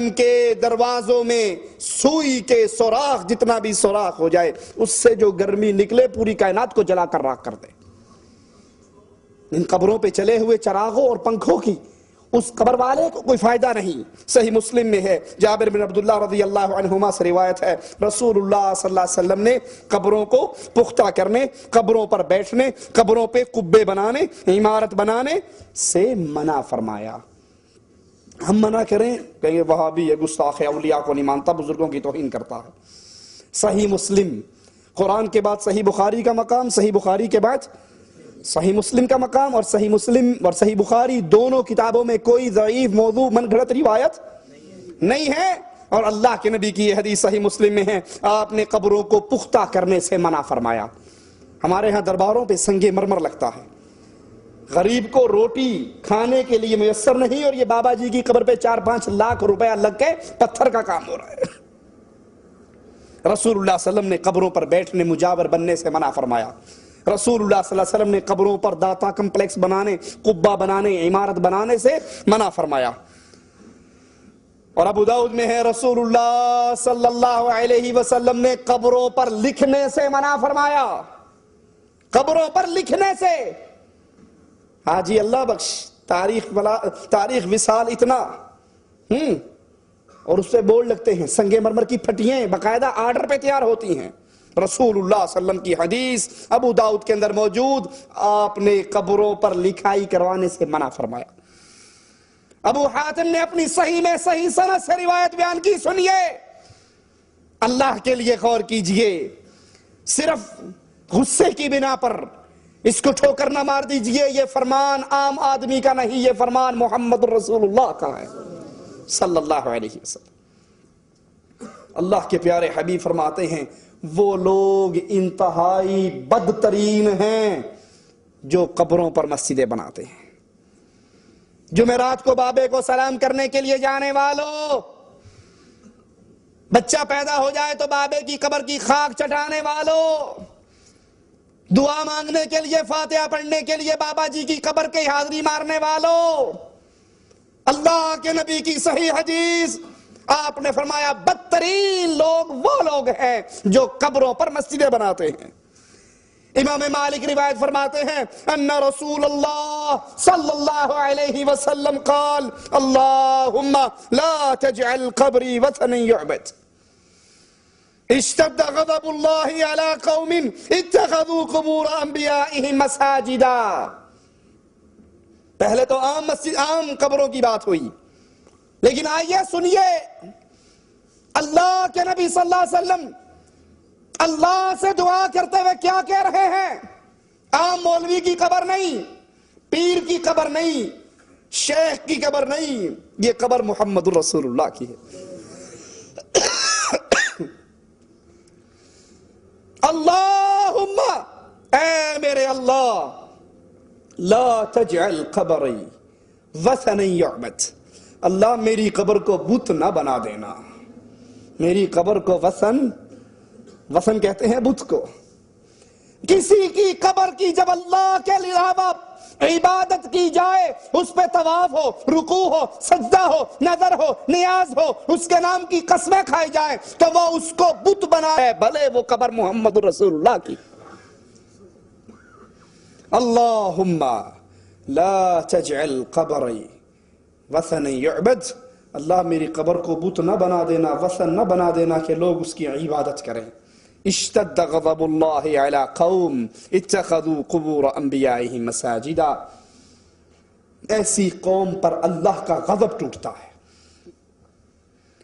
کے دروازوں میں سوئی کے سوراخ جتنا بھی سوراخ ہو جائے، اس سے جو گرمی نکلے پوری کائنات کو جلا کر راکھ کر دے۔ ان قبروں پہ چلے ہوئے چراغوں اور پنکھوں کی اس قبر والے کو کوئی فائدہ نہیں۔ صحیح مسلم میں ہے، جابر بن عبداللہ رضی اللہ عنہما سے روایت ہے، رسول اللہ صلی اللہ علیہ وسلم نے قبروں کو پختہ کرنے، قبروں پر بیٹھنے، قبروں پہ قبے بنانے، عمارت بنانے سے منع فرمایا۔ ہم منع کریں کہ یہ وہابی ہے، گستاخ ہے، اولیاء کو نہیں مانتا، بزرگوں کی توہین کرتا ہے۔ صحیح مسلم، قرآن کے بعد صحیح بخاری کا مقام، صحیح بخاری کے بعد صحیح مسلم کا مقام، اور صحیح مسلم اور صحیح بخاری دونوں کتابوں میں کوئی ضعیف موضوع من گھڑت روایت نہیں ہے۔ اور اللہ کے نبی کی یہ حدیث صحیح مسلم میں ہے، آپ نے قبروں کو پختہ کرنے سے منع فرمایا۔ ہمارے ہاں درباروں پہ سنگ مرمر لگتا ہے، غریب کو روٹی کھانے کے لیے میسر نہیں، اور یہ بابا جی کی قبر پہ 4-5 لاکھ روپیہ لگ کے پتھر کا کام ہو رہا ہے۔ رسول اللہ صلی اللہ علیہ وسلم نے قبروں پر بیٹھنے، مجاور بننے سے منع فرمایا۔ رسول اللہ صلی اللہ علیہ وسلم نے قبروں پر داتا کمپلیکس بنانے، قبہ بنانے، عمارت بنانے سے منع فرمایا۔ اور ابو داؤد میں ہے، رسول اللہ صلی اللہ علیہ وسلم نے قبروں پر لکھنے سے منع فرمایا۔ قبروں پر لکھنے سے، حاجی اللہ بخش تاریخ وصال اتنا اور اس سے بورڈ لگتے ہیں، سنگ مرمر کی پھٹیاں باقاعدہ آرڈر پہ تیار ہوتی ہیں۔ رسول اللہ صلی اللہ علیہ وسلم کی حدیث ابو داؤد کے اندر موجود، آپ نے قبروں پر لکھائی کروانے سے منع فرمایا۔ ابو حاتم نے اپنی صحیح میں صحیح سند سے روایت بیان کی، سنیے، اللہ کے لیے غور کیجئے، صرف غصے کی بنا پر اس کو ٹھوکر نہ مار دیجئے، یہ فرمان عام آدمی کا نہیں، یہ فرمان محمد رسول اللہ کا ہے صلی اللہ علیہ وسلم۔ اللہ کے پیارے حبیب فرماتے ہیں، وہ لوگ انتہائی بدترین ہیں جو قبروں پر مسجدیں بناتے ہیں۔ جمعرات کو بابے کو سلام کرنے کے لیے جانے والوں، بچہ پیدا ہو جائے تو بابے کی قبر کی خاک چٹانے والوں، دعا مانگنے کے لیے، فاتحہ پڑھنے کے لیے بابا جی کی قبر کے حاضری مارنے والوں، اللہ کے نبی کی صحیح حدیث، آپ نے فرمایا بدترین لوگ وہ لوگ ہیں جو قبروں پر مسجدیں بناتے ہیں۔ امام مالک روایت فرماتے ہیں، ان رسول اللہ صلی اللہ علیہ وسلم قال، اللہم لا تجعل قبری وثنا يعبد، اشتد غضب اللہ علی قوم اتخذوا قبور انبیائهم مساجدا۔ پہلے تو عام قبروں کی بات ہوئی، لیکن آئیے سنیے، اللہ کے نبی صلی اللہ علیہ وسلم اللہ سے دعا کرتے ہوئے کیا کہہ رہے ہیں؟ عام مولوی کی قبر نہیں، پیر کی قبر نہیں، شیخ کی قبر نہیں، یہ قبر محمد رسول اللہ کی ہے۔ اللہم، اے میرے اللہ، لا تجعل قبری وثنا يعبد، اللہ میری قبر کو بت نہ بنا دینا، میری قبر کو وثن کہتے ہیں بت کو۔ کسی کی قبر کی جب اللہ کے علاوہ عبادت کی جائے، اس پہ طواف ہو، رکوع ہو، سجدہ ہو، نظر ہو، نیاز ہو، اس کے نام کی قسمیں کھائی جائیں تو وہ اس کو بت بنائے، بھلے وہ قبر محمد رسول اللہ کی۔ اللہم لا تجعل قبری وثنا يعبد، اللہ میری قبر کو بت نہ بنا دینا، وثن نہ بنا دینا کہ لوگ اس کی عبادت کریں۔ اشتد غضب اللہ علی قوم اتخذوا قبور انبیائهم مساجدا، ایسی قوم پر اللہ کا غضب ٹوٹتا ہے،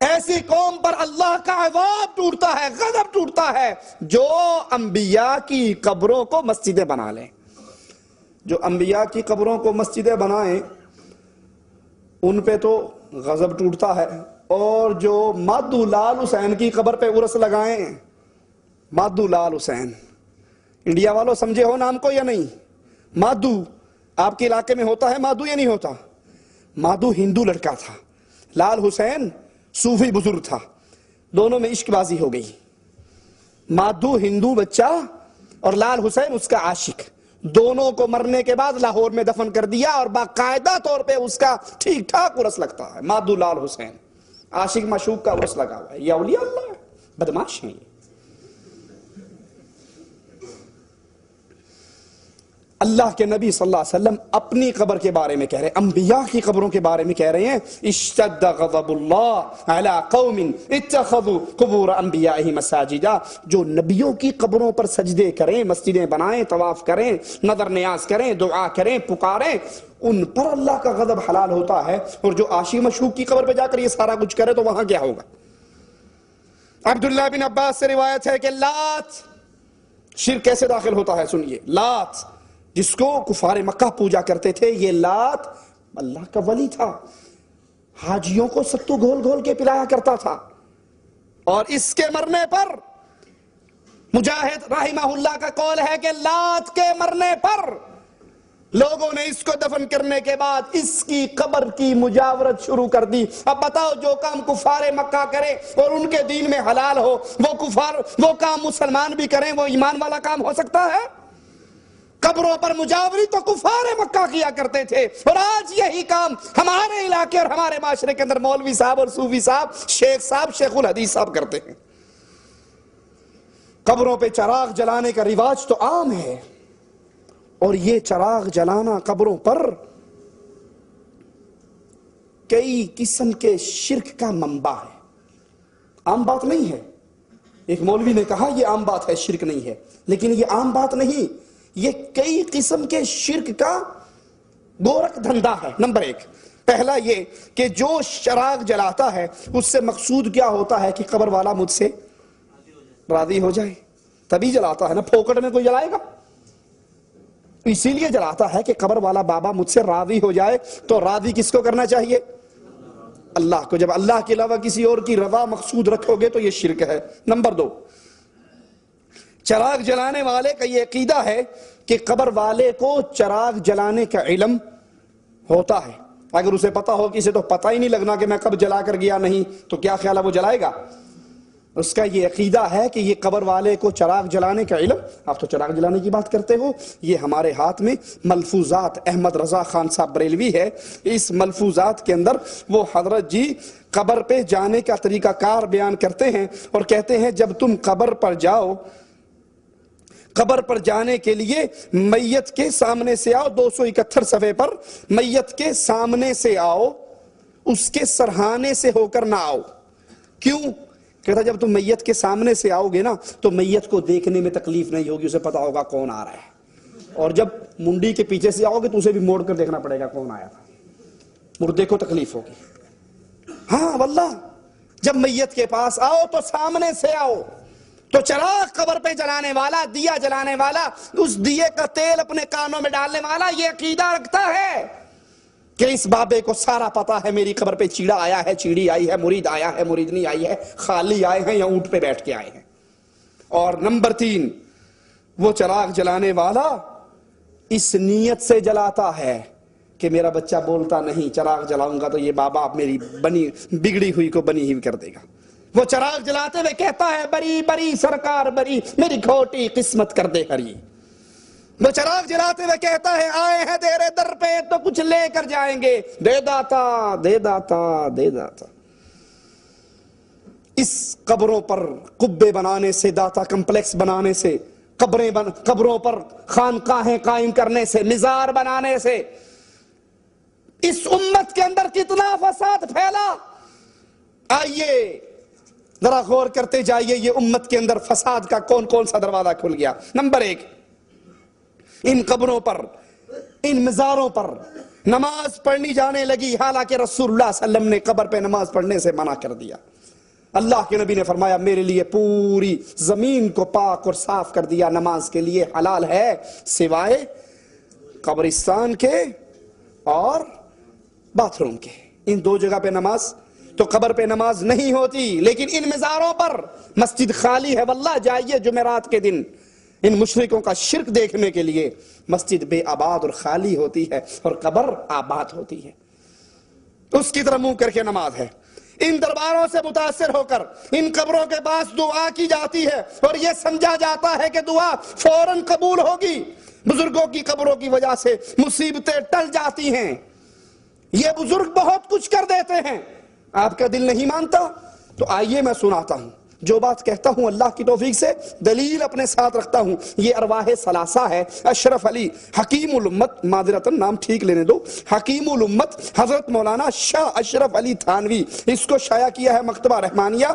ایسی قوم پر اللہ کا عذاب ٹوٹتا ہے، غضب ٹوٹتا ہے جو انبیاء کی قبروں کو مسجدیں بنا لیں۔ جو انبیاء کی قبروں کو مسجدیں بنائیں ان پہ تو غضب ٹوٹتا ہے، اور جو مادو لال حسین کی قبر پہ عرس لگائیں، مادو لال حسین، انڈیا والوں سمجھے ہو نام کو یا نہیں؟ مادو آپ کے علاقے میں ہوتا ہے مادو یا نہیں ہوتا؟ مادو ہندو لڑکا تھا، لال حسین صوفی بزرگ تھا، دونوں میں عشق بازی ہو گئی۔ مادو ہندو بچہ اور لال حسین اس کا عاشق، دونوں کو مرنے کے بعد لاہور میں دفن کر دیا، اور باقاعدہ طور پہ اس کا ٹھیک ٹھاک عرس لگتا ہے، مادو لال حسین عاشق معشوق کا عرس لگا ہوا ہے، یہ اولیاء اللہ ہے؟ بدماش ہیں یہ۔ اللہ کے نبی صلی اللہ علیہ وسلم اپنی قبر کے بارے میں کہہ رہے ہیں، انبیاء کی قبروں کے بارے میں کہہ رہے ہیں اشتد غضب اللہ علی قوم اتخذوا قبور انبیائہم مساجدا، جو نبیوں کی قبروں پر سجدے کریں، مسجدیں بنائیں، طواف کریں، نظر نیاز کریں، دعا کریں، پکاریں، ان پر اللہ کا غضب حلال ہوتا ہے، اور جو عاشق مشوق کی قبر پہ جا کر یہ سارا کچھ کرے تو وہاں کیا ہوگا؟ عبداللہ بن عباس سے روایت ہے کہ لات، شرک کیسے داخل ہوتا ہے سنیے، لات جس کو کفار مکہ پوجا کرتے تھے، یہ لات اللہ کا ولی تھا، حاجیوں کو ستو گھول گھول کے پلایا کرتا تھا، اور اس کے مرنے پر مجاہد رحمہ اللہ کا قول ہے کہ لات کے مرنے پر لوگوں نے اس کو دفن کرنے کے بعد اس کی قبر کی مجاورت شروع کر دی۔ اب بتاؤ، جو کام کفار مکہ کرے اور ان کے دین میں حلال ہو، وہ کام مسلمان بھی کریں، وہ ایمان والا کام ہو سکتا ہے؟ قبروں پر مجاوری تو کفار مکہ کیا کرتے تھے، اور آج یہی کام ہمارے علاقے اور ہمارے معاشرے کے اندر مولوی صاحب اور صوفی صاحب، شیخ صاحب، شیخ الحدیث صاحب کرتے ہیں۔ قبروں پہ چراغ جلانے کا رواج تو عام ہے، اور یہ چراغ جلانا قبروں پر کئی قسم کے شرک کا منبع ہے، عام بات نہیں ہے۔ ایک مولوی نے کہا یہ عام بات ہے، شرک نہیں ہے، لیکن یہ عام بات نہیں، یہ کئی قسم کے شرک کا گورکھ دھندا ہے۔ نمبر ایک، پہلا یہ کہ جو چراغ جلاتا ہے اس سے مقصود کیا ہوتا ہے کہ قبر والا مجھ سے راضی ہو جائے، تبھی جلاتا ہے نا، پھوکٹ میں کوئی جلائے گا؟ اسی لیے جلاتا ہے کہ قبر والا بابا مجھ سے راضی ہو جائے۔ تو راضی کس کو کرنا چاہیے؟ اللہ کو۔ جب اللہ کے علاوہ کسی اور کی رضا مقصود رکھو گے تو یہ شرک ہے۔ نمبر دو، چراغ جلانے والے کا یہ عقیدہ ہے کہ قبر والے کو چراغ جلانے کا علم ہوتا ہے، اگر اسے پتا ہو کہ اسے تو پتہ ہی نہیں لگنا کہ میں کب جلا کر گیا نہیں، تو کیا خیال ہے وہ جلائے گا؟ اس کا یہ عقیدہ ہے کہ یہ قبر والے کو چراغ جلانے کا علم، آپ تو چراغ جلانے کی بات کرتے ہو، یہ ہمارے ہاتھ میں ملفوظات احمد رضا خان صاحب بریلوی ہے، اس ملفوظات کے اندر وہ حضرت جی قبر پہ جانے کا طریقہ کار بیان کرتے ہیں، اور کہتے ہیں جب تم قبر پر جاؤ، قبر پر جانے کے لیے میت کے سامنے سے آؤ، 271 صفحے پر، میت کے سامنے سے آؤ، اس کے سرہانے سے ہو کر نہ آؤ۔ کیوں؟ کہتا جب تم میت کے سامنے سے آؤ گے نا تو میت کو دیکھنے میں تکلیف نہیں ہوگی، اسے پتا ہوگا کون آ رہا ہے، اور جب منڈی کے پیچھے سے آؤ گے تو اسے بھی موڑ کر دیکھنا پڑے گا کون آیا تھا، مردے کو تکلیف ہوگی۔ ہاں واللہ، جب میت کے پاس آؤ تو سامنے سے آؤ۔ تو چراغ قبر پہ جلانے والا، دیا جلانے والا، اس دیے کا تیل اپنے کانوں میں ڈالنے والا یہ عقیدہ رکھتا ہے کہ اس بابے کو سارا پتا ہے میری قبر پہ چیڑا آیا ہے، چیڑی آئی ہے، مرید آیا ہے، مریدنی آئی ہے، خالی آئے ہیں یا اونٹ پہ بیٹھ کے آئے ہیں۔ اور نمبر تین، وہ چراغ جلانے والا اس نیت سے جلاتا ہے کہ میرا بچہ بولتا نہیں، چراغ جلاؤں گا تو یہ بابا میری بگڑی ہوئی کو بنی ہوئی کر دے گا۔ وہ چراغ جلاتے ہوئے کہتا ہے بری بری سرکار بری، میری کھوٹی قسمت کر دے ہری۔ وہ چراغ جلاتے ہوئے کہتا ہے آئے ہیں تیرے در پہ تو کچھ لے کر جائیں گے، دے داتا دے داتا دے داتا۔ اس قبروں پر قبے بنانے سے، داتا کمپلیکس بنانے سے، قبروں پر خانقاہیں قائم کرنے سے، مزار بنانے سے اس امت کے اندر کتنا فساد پھیلا۔ آئیے ذرا غور کرتے جائیے، یہ امت کے اندر فساد کا کون کون سا دروازہ کھل گیا۔ نمبر ایک، ان قبروں پر، ان مزاروں پر نماز پڑھنی جانے لگی، حالانکہ رسول اللہ صلی اللہ علیہ وسلم نے قبر پہ نماز پڑھنے سے منع کر دیا۔ اللہ کے نبی نے فرمایا میرے لیے پوری زمین کو پاک اور صاف کر دیا، نماز کے لیے حلال ہے سوائے قبرستان کے اور باتھ روم کے، ان دو جگہ پہ نماز، تو قبر پہ نماز نہیں ہوتی۔ لیکن ان مزاروں پر مسجد خالی ہے، واللہ جائیے جمعرات کے دن ان مشرکوں کا شرک دیکھنے کے لیے، مسجد بے آباد اور خالی ہوتی ہے اور قبر آباد ہوتی ہے، اس کی طرح منہ کر کے نماز ہے۔ ان درباروں سے متاثر ہو کر ان قبروں کے پاس دعا کی جاتی ہے اور یہ سمجھا جاتا ہے کہ دعا فوراً قبول ہوگی۔ بزرگوں کی قبروں کی وجہ سے مصیبتیں ٹل جاتی ہیں، یہ بزرگ بہت کچھ کر دیتے ہیں، آپ کا دل نہیں مانتا تو آئیے میں سناتا ہوں. جو بات کہتا ہوں اللہ کی توفیق سے دلیل اپنے ساتھ رکھتا ہوں. یہ ارواح ثلاثہ ہے. اشرف علی حکیم الامت، معذرتاً نام ٹھیک لینے دو، حکیم الامت حضرت مولانا شاہ اشرف علی تھانوی، اس کو شائع کیا ہے مکتبہ رحمانیہ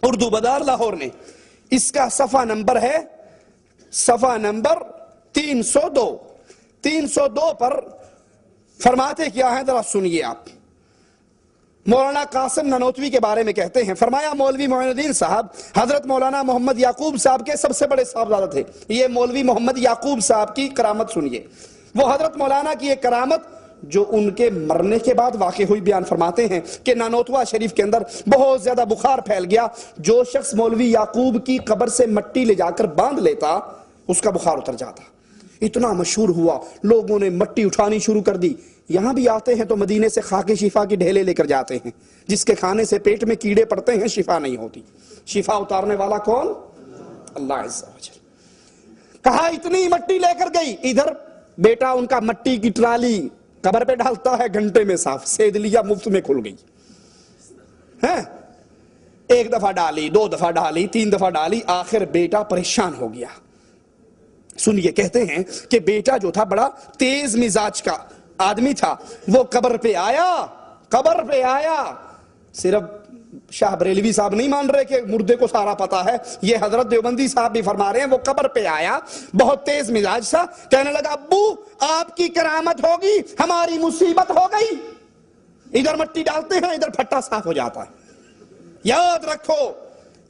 اردو بازار لاہور نے. اس کا صفحہ نمبر ہے صفحہ نمبر 302. 302 پر فرماتے کیا ہیں ذرا سنیے آپ. مولانا قاسم نانوتوی کے بارے میں کہتے ہیں، فرمایا مولوی معین الدین صاحب حضرت مولانا محمد یعقوب صاحب کے سب سے بڑے صاحبزادہ تھے. یہ مولوی محمد یعقوب صاحب کی کرامت سنیے. وہ حضرت مولانا کی ایک کرامت جو ان کے مرنے کے بعد واقع ہوئی بیان فرماتے ہیں کہ نانوتوا شریف کے اندر بہت زیادہ بخار پھیل گیا. جو شخص مولوی یعقوب کی قبر سے مٹی لے جا کر باندھ لیتا اس کا بخار اتر جاتا. اتنا مشہور ہوا، لوگوں نے مٹی اٹھانی شروع کر دی. یہاں بھی آتے ہیں تو مدینے سے خاک شفا کی ڈھیلے لے کر جاتے ہیں. جس کے کھانے سے پیٹ میں کیڑے پڑتے ہیں شفا نہیں ہوتی. شفا اتارنے والا کون؟ اللہ عز و جل. کہا اتنی مٹی لے کر گئی. ادھر بیٹا ان کا مٹی کی ٹرالی قبر پہ ڈالتا ہے، گھنٹے میں صاف. سید لیا مفت میں کھل گئی. ایک دفعہ ڈالی، 2 دفعہ ڈالی، 3 دفعہ ڈالی، آخر بیٹا پریشان ہو گیا. سنیے کہتے ہیں کہ بیٹا جو تھا بڑا تیز مزاج کا آدمی تھا. وہ قبر پہ آیا. صرف شاہ بریلوی صاحب نہیں مان رہے کہ مردے کو سارا پتا ہے، یہ حضرت دیوبندی صاحب بھی فرما رہے ہیں. وہ قبر پہ آیا، بہت تیز مزاج سا، کہنے لگا ابو آپ کی کرامت ہوگی، ہماری مصیبت ہو گئی. ادھر مٹی ڈالتے ہیں، ادھر پھٹا صاف ہو جاتا ہے. یاد رکھو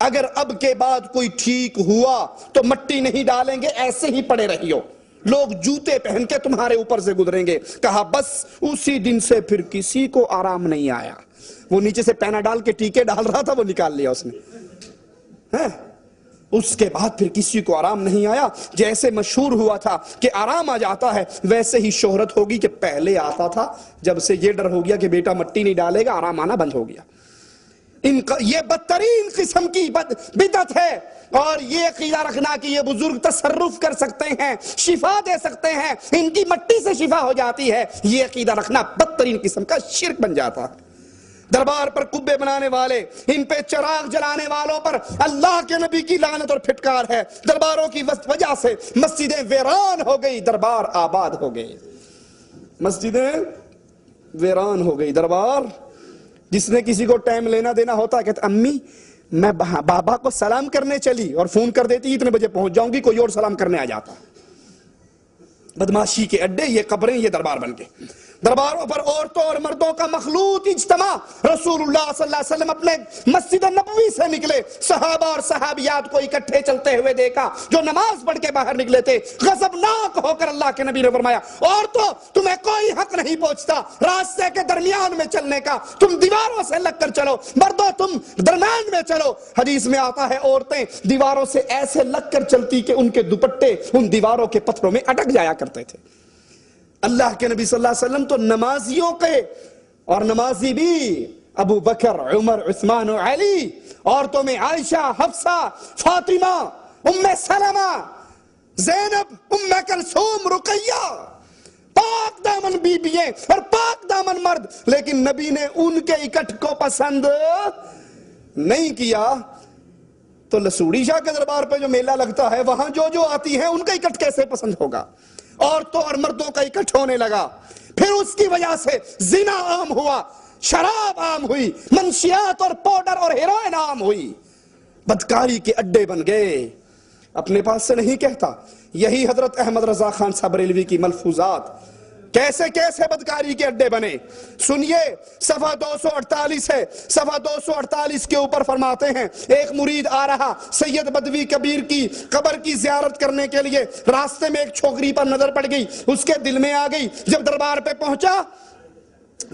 اگر اب کے بعد کوئی ٹھیک ہوا تو مٹی نہیں ڈالیں گے، ایسے ہی پڑے رہیو. لوگ جوتے پہن کے تمہارے اوپر سے گزریں گے. کہا بس اسی دن سے پھر کسی کو آرام نہیں آیا. وہ نیچے سے پینا ڈال کے ٹیکے ڈال رہا تھا، وہ نکال لیا اس نے. اس کے بعد پھر کسی کو آرام نہیں آیا. جیسے مشہور ہوا تھا کہ آرام آ جاتا ہے، ویسے ہی شہرت ہوگی کہ پہلے آتا تھا. جب سے یہ ڈر ہو گیا کہ بیٹا مٹی نہیں ڈالے گا، آرام آنا بند ہو گیا. یہ بدترین قسم کی بدعت ہے. اور یہ عقیدہ رکھنا کہ یہ بزرگ تصرف کر سکتے ہیں، شفا دے سکتے ہیں، ان کی مٹی سے شفا ہو جاتی ہے، یہ عقیدہ رکھنا بدترین قسم کا شرک بن جاتا ہے. دربار پر قبے بنانے والے، ان پہ چراغ جلانے والوں پر اللہ کے نبی کی لعنت اور پھٹکار ہے. درباروں کی وجہ سے مسجدیں ویران ہو گئی، دربار آباد ہو گئے. مسجدیں ویران ہو گئی، دربار. جس نے کسی کو ٹائم لینا دینا ہوتا ہے کہتا امی میں بابا کو سلام کرنے چلی، اور فون کر دیتی اتنے بجے پہنچ جاؤں گی، کوئی اور سلام کرنے آ جاتا. بدماشی کے اڈے یہ قبریں، یہ دربار بن گئے. درباروں پر عورتوں اور مردوں کا مخلوط اجتماع. رسول اللہ صلی اللہ علیہ وسلم اپنے مسجد نبوی سے نکلے، صحابہ اور صحابیات کو اکٹھے چلتے ہوئے دیکھا جو نماز پڑھ کے باہر نکلے تھے. غضبناک ہو کر اللہ کے نبی نے فرمایا عورتوں تمہیں کوئی حق نہیں پہنچتا راستے کے درمیان میں چلنے کا، تم دیواروں سے لگ کر چلو. مردوں تم درمیان میں چلو. حدیث میں آتا ہے عورتیں دیواروں سے ایسے لگ کر چلتی کہ ان کے دوپٹے ان دیواروں کے پتھروں میں اٹک جایا کرتے تھے. اللہ کے نبی صلی اللہ علیہ وسلم تو نمازیوں کے، اور نمازی بھی ابو بکر، عمر، عثمان و علی. عورتوں میں عائشہ، حفصہ، فاطمہ، ام سلمہ، زینب، ام کلثوم، رقیہ، پاک دامن بیبییں اور پاک دامن مرد. لیکن نبی نے ان کے اکٹھ کو پسند نہیں کیا. تو لسوڑی شاہ کے دربار پہ جو میلہ لگتا ہے وہاں جو آتی ہیں ان کا اکٹھ کیسے پسند ہوگا؟ عورتوں اور مردوں کا اکٹھ ہونے لگا. پھر اس کی وجہ سے زنا عام ہوا، شراب عام ہوئی، منشیات اور پاؤڈر اور ہیروئن عام ہوئی. بدکاری کے اڈے بن گئے. اپنے پاس سے نہیں کہتا، یہی حضرت احمد رضا خان صاحب بریلوی کی ملفوظات. کیسے کیسے بدکاری کے اڈے بنے سنیے. صفحہ 248 ہے. صفحہ 248 کے اوپر فرماتے ہیں ایک مرید آ رہا سید بدوی کبیر کی قبر کی زیارت کرنے کے لیے. راستے میں ایک چھوکری پر نظر پڑ گئی، اس کے دل میں آ گئی. جب دربار پہ پہنچا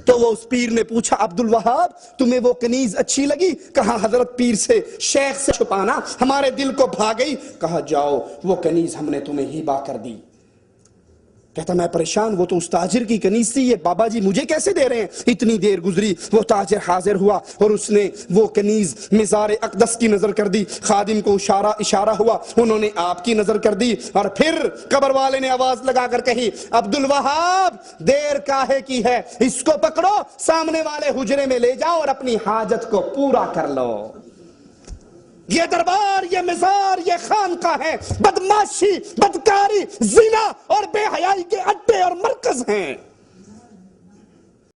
تو وہ اس پیر نے پوچھا عبد الوہاب تمہیں وہ کنیز اچھی لگی؟ کہا حضرت پیر سے، شیخ سے چھپانا ہمارے دل کو بھا گئی. کہا جاؤ وہ کنیز ہم نے تمہیں ہبہ کر دی. کہتا میں پریشان، وہ تو اس تاجر کی کنیز تھی، یہ بابا جی مجھے کیسے دے رہے ہیں؟ اتنی دیر گزری، وہ تاجر حاضر ہوا اور اس نے وہ کنیز مزار اقدس کی نظر کر دی، خادم کو اشارہ ہوا، انہوں نے آپ کی نظر کر دی، اور پھر قبر والے نے آواز لگا کر کہی عبدالوہاب دیر کاہے کی ہے، اس کو پکڑو، سامنے والے حجرے میں لے جاؤ اور اپنی حاجت کو پورا کر لو۔ یہ دربار، یہ مزار، یہ خانقاہ ہے، بدماشی، بدکاری، زنا اور بے حیائی کے اڈے اور مرکز ہیں۔